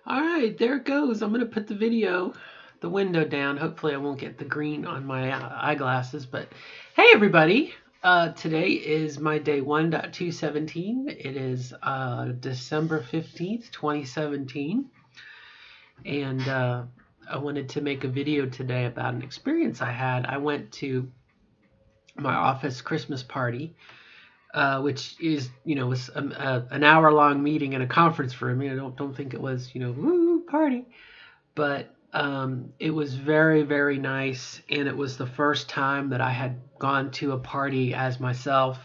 All right, there it goes. I'm going to put the window down. Hopefully, I won't get the green on my eyeglasses. But hey, everybody. Today is my day 1.217. It is December 15th, 2017. And I wanted to make a video today about an experience I had. I went to my office Christmas party, which is, was an hour-long meeting in a conference room. Don't think it was, woo party, but it was very, very nice, and it was the first time that I had gone to a party as myself.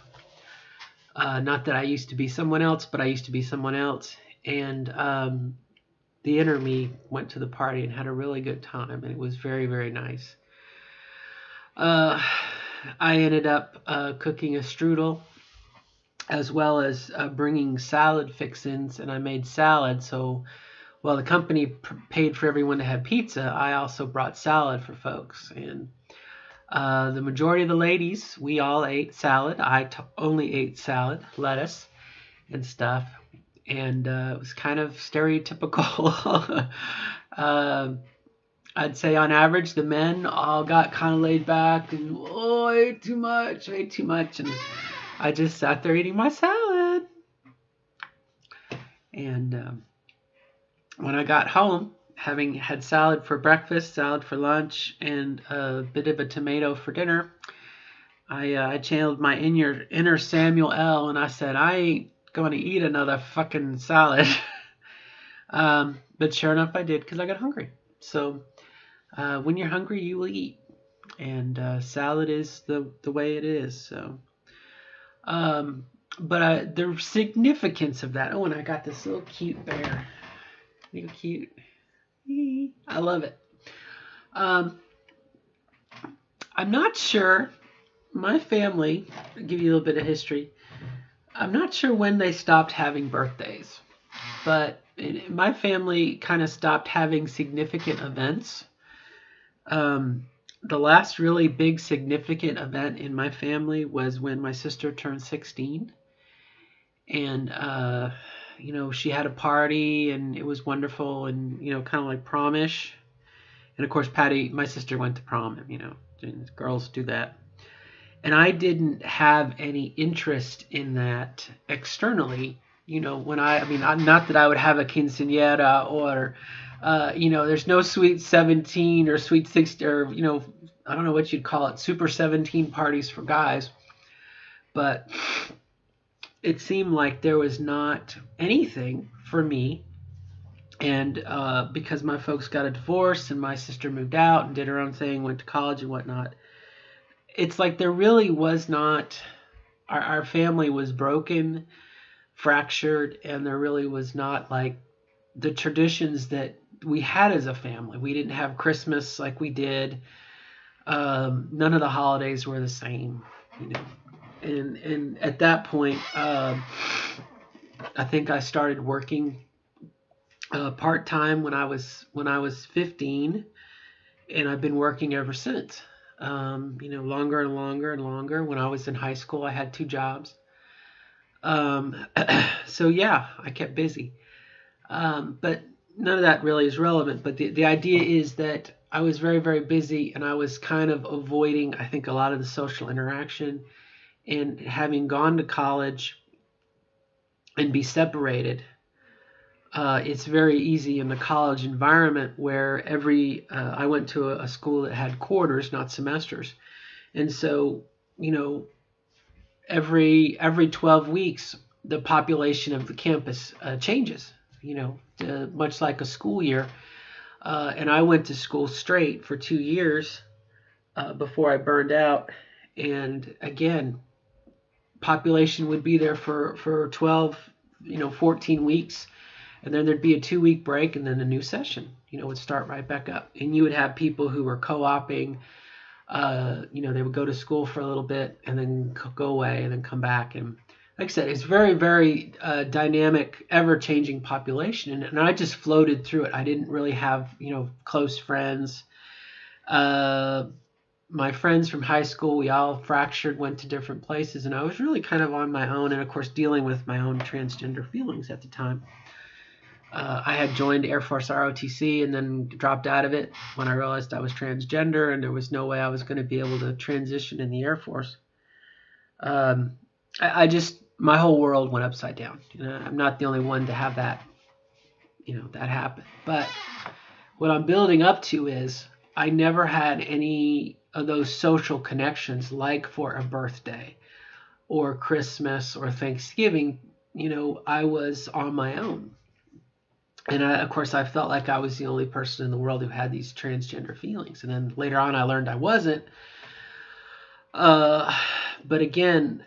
Not that I used to be someone else, but I used to be someone else, and the inner me went to the party and had a really good time, and it was very, very nice. Uh, I ended up cooking a strudel as well as bringing salad fixins, and I made salad. So while the company paid for everyone to have pizza, I also brought salad for folks. And the majority of the ladies, we all ate salad. I only ate salad, lettuce, and stuff. And it was kind of stereotypical. uh, I'd say on average, the men all got kind of laid back and, oh, I ate too much. And I just sat there eating my salad. And when I got home, having had salad for breakfast, salad for lunch, and a bit of a tomato for dinner, I channeled my inner Samuel L. and I said, I ain't going to eat another fucking salad. But sure enough, I did because I got hungry. So when you're hungry, you will eat. And salad is the way it is. So, but the significance of that. Oh, and I got this little cute bear. Little cute. I love it. Um, I'm not sure. My family, I'll give you a little bit of history. I'm not sure when they stopped having birthdays, but my family kind of stopped having significant events. The last really big significant event in my family was when my sister turned 16. And, she had a party and it was wonderful and, kind of like promish. And of course, Patty, my sister, went to prom, and girls do that. And I didn't have any interest in that externally. When not that I would have a quinceañera or, there's no sweet 17 or sweet 60 or, I don't know what you'd call it, super 17 parties for guys. But it seemed like there was not anything for me. And because my folks got a divorce and my sister moved out and did her own thing, went to college and whatnot, it's like there really was not, our family was broken, fractured, and there really was not like the traditions that we had as a family. We didn't have Christmas like we did. None of the holidays were the same, you know. And at that point, I think I started working part time when I was 15, and I've been working ever since. Longer and longer and longer. When I was in high school, I had two jobs. Um, so yeah, I kept busy. But none of that really is relevant. But the idea is that I was very, very busy and I was kind of avoiding, I think, a lot of the social interaction. And having gone to college and be separated, it's very easy in the college environment where I went to a school that had quarters, not semesters. And so, you know, every 12 weeks, the population of the campus changes, much like a school year. And I went to school straight for 2 years before I burned out. And again, population would be there for 12, 14 weeks. And then there'd be a 2 week break and then a new session, would start right back up. And you would have people who were co-oping, they would go to school for a little bit and then go away and then come back. And like I said, it's very, very dynamic, ever-changing population. And I just floated through it. I didn't really have, close friends. My friends from high school, we all fractured, went to different places. And I was really kind of on my own. And of course, dealing with my own transgender feelings at the time. I had joined Air Force ROTC and then dropped out of it when I realized I was transgender and there was no way I was going to be able to transition in the Air Force. I just, my whole world went upside down. I'm not the only one to have that, that happen. But what I'm building up to is I never had any of those social connections like for a birthday or Christmas or Thanksgiving. I was on my own. And of course, I felt like I was the only person in the world who had these transgender feelings. And then later on, I learned I wasn't. But again,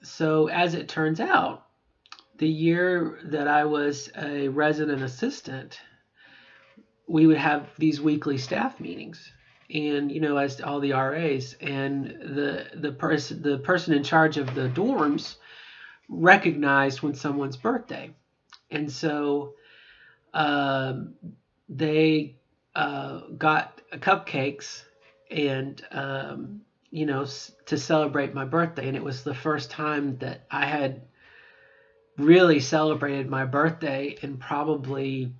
so as it turns out, the year that I was a resident assistant, we would have these weekly staff meetings, and as all the RAs, and the person in charge of the dorms recognized when someone's birthday, and so they got cupcakes and to celebrate my birthday, and it was the first time that I had really celebrated my birthday in probably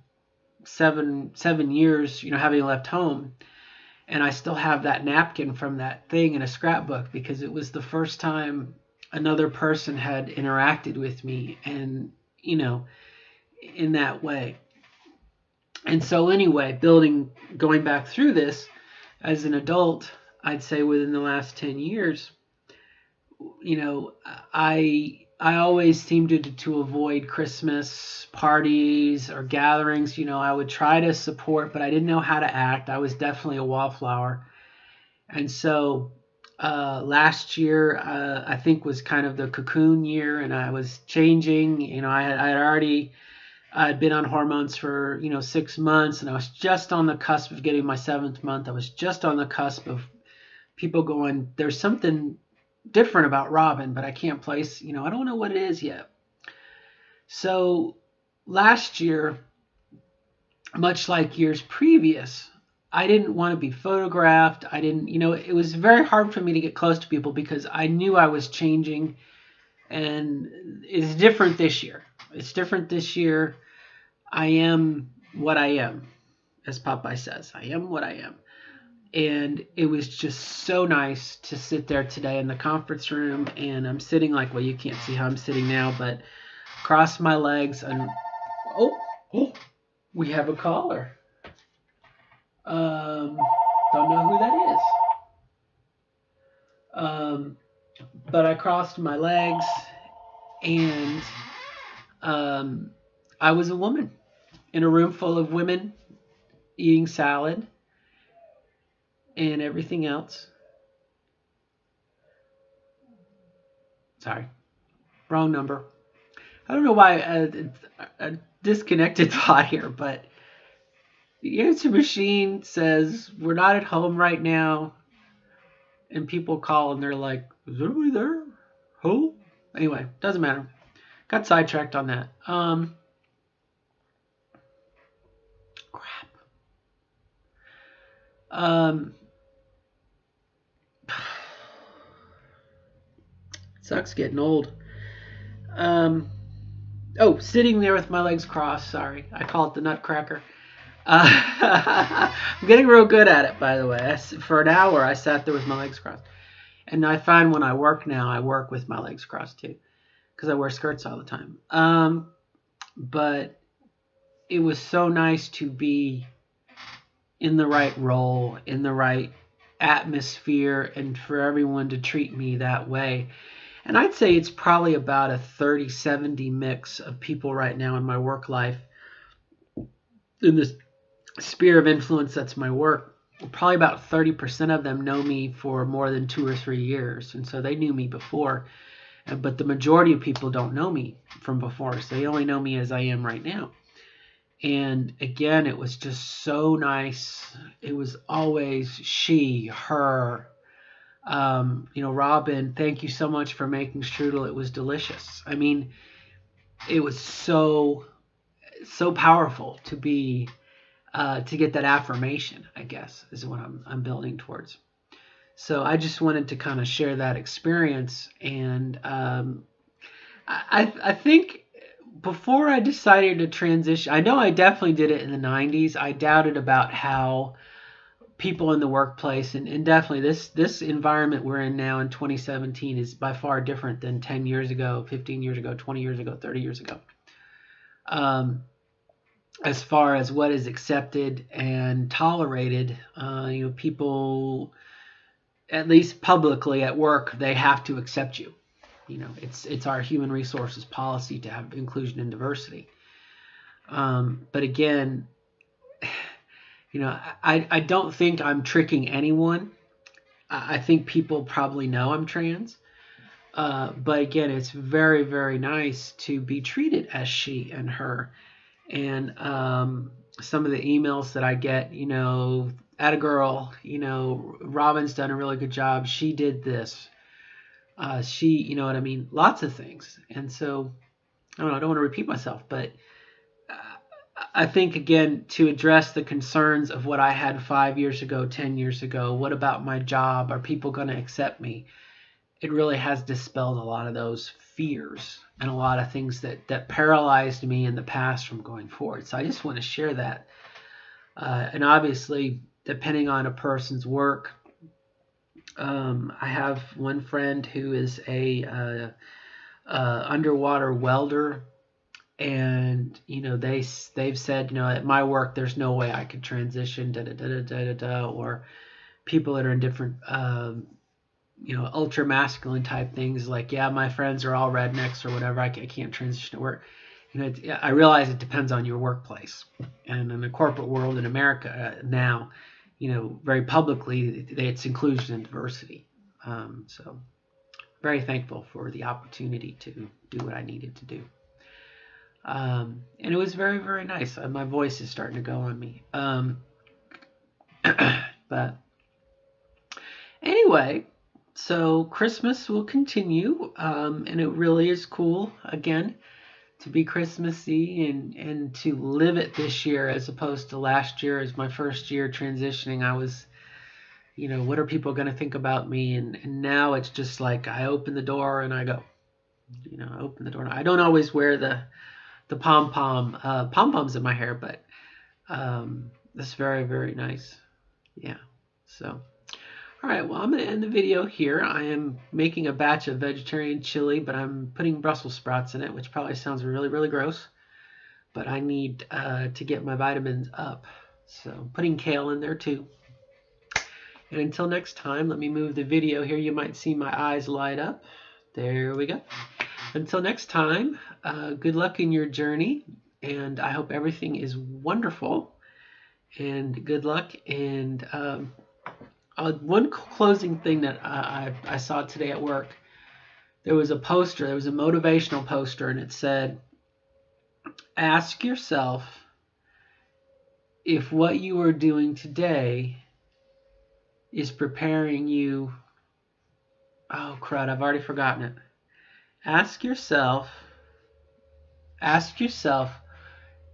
seven years, having left home. And I still have that napkin from that thing in a scrapbook because it was the first time another person had interacted with me and, in that way. And so anyway, going back through this as an adult, I'd say within the last 10 years, I always seemed to avoid Christmas parties or gatherings. I would try to support, but I didn't know how to act. I was definitely a wallflower. And so last year, I think was kind of the cocoon year, and I was changing. I'd been on hormones for 6 months, and I was just on the cusp of getting my 7th month. I was just on the cusp of people going, there's something different about Robin, but I can't place, I don't know what it is yet. So last year, much like years previous, I didn't want to be photographed. I didn't, it was very hard for me to get close to people because I knew I was changing, and it's different this year. It's different this year. I am what I am, as Popeye says. I am what I am. And it was just so nice to sit there today in the conference room, and I'm sitting like, well, you can't see how I'm sitting now, but cross my legs and oh, we have a caller. Don't know who that is. But I crossed my legs, and I was a woman in a room full of women eating salad and everything else. Sorry, wrong number. I don't know why a disconnected thought here, but the answer machine says we're not at home right now, and people call and they're like, "Is anybody there? Who?" Anyway, doesn't matter. Got sidetracked on that. Crap. Sucks getting old. Sitting there with my legs crossed. Sorry, I call it the Nutcracker. I'm getting real good at it, by the way. For an hour, I sat there with my legs crossed. And I find when I work now, I work with my legs crossed too, because I wear skirts all the time. But it was so nice to be in the right role, in the right atmosphere, and for everyone to treat me that way. And I'd say it's probably about a 30-70 mix of people right now in my work life. In this sphere of influence that's my work, probably about 30% of them know me for more than 2 or 3 years. And so they knew me before. But the majority of people don't know me from before. So they only know me as I am right now. And again, it was just so nice. It was always she, her. Robin, thank you so much for making strudel. It was delicious. I mean, it was so powerful to be to get that affirmation, I guess, is what I'm building towards. So I just wanted to kind of share that experience, and I think before I decided to transition, I know I definitely did it in the 90s. I doubted about how people in the workplace, and definitely this environment we're in now in 2017 is by far different than 10 years ago, 15 years ago, 20 years ago, 30 years ago. As far as what is accepted and tolerated, people, at least publicly at work, they have to accept you. It's our human resources policy to have inclusion and diversity. But again, I don't think I'm tricking anyone. I think people probably know I'm trans. But again, it's very, very nice to be treated as she and her. And some of the emails that I get, at a girl, Robin's done a really good job. She did this. You know what I mean? Lots of things. And so, I don't want to repeat myself, but I think, again, to address the concerns of what I had 5 years ago, 10 years ago, what about my job? Are people going to accept me? It really has dispelled a lot of those fears and a lot of things that paralyzed me in the past from going forward. So I just want to share that. And obviously, depending on a person's work, I have one friend who is a underwater welder, and they've said, at my work there's no way I could transition, or people that are in different ultra masculine type things, like, yeah, my friends are all rednecks or whatever, I can't transition to work. I realize it depends on your workplace, and in the corporate world in America now, very publicly, it's inclusion and diversity. So very thankful for the opportunity to do what I needed to do. And it was very, very nice. My voice is starting to go on me. But anyway, so Christmas will continue, and it really is cool, again, to be Christmassy and to live it this year as opposed to last year. As my first year transitioning, I was, what are people going to think about me? And now it's just like I open the door and I go. I open the door. I don't always wear the pom-poms in my hair, but that's very, very nice. Yeah. So, all right. Well, I'm going to end the video here. I am making a batch of vegetarian chili, but I'm putting Brussels sprouts in it, which probably sounds really, really gross. But I need to get my vitamins up. So I'm putting kale in there too. And until next time, let me move the video here. You might see my eyes light up. There we go. Until next time, good luck in your journey, and I hope everything is wonderful, and good luck. And one closing thing that I saw today at work, there was a motivational poster, and it said, ask yourself if what you are doing today is preparing you. Oh, crud, I've already forgotten it. Ask yourself,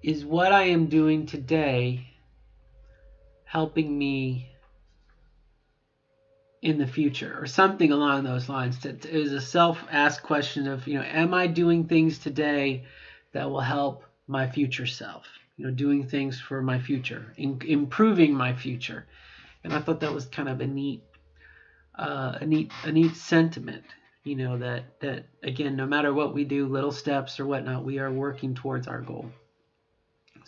is what I am doing today helping me in the future, or something along those lines? It was a self-asked question of, am I doing things today that will help my future self? Doing things for my future, improving my future. And I thought that was kind of a neat sentiment. That again, no matter what we do, little steps or whatnot, we are working towards our goal.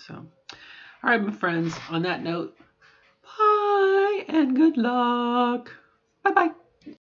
So, all right, my friends, on that note, bye and good luck. Bye-bye.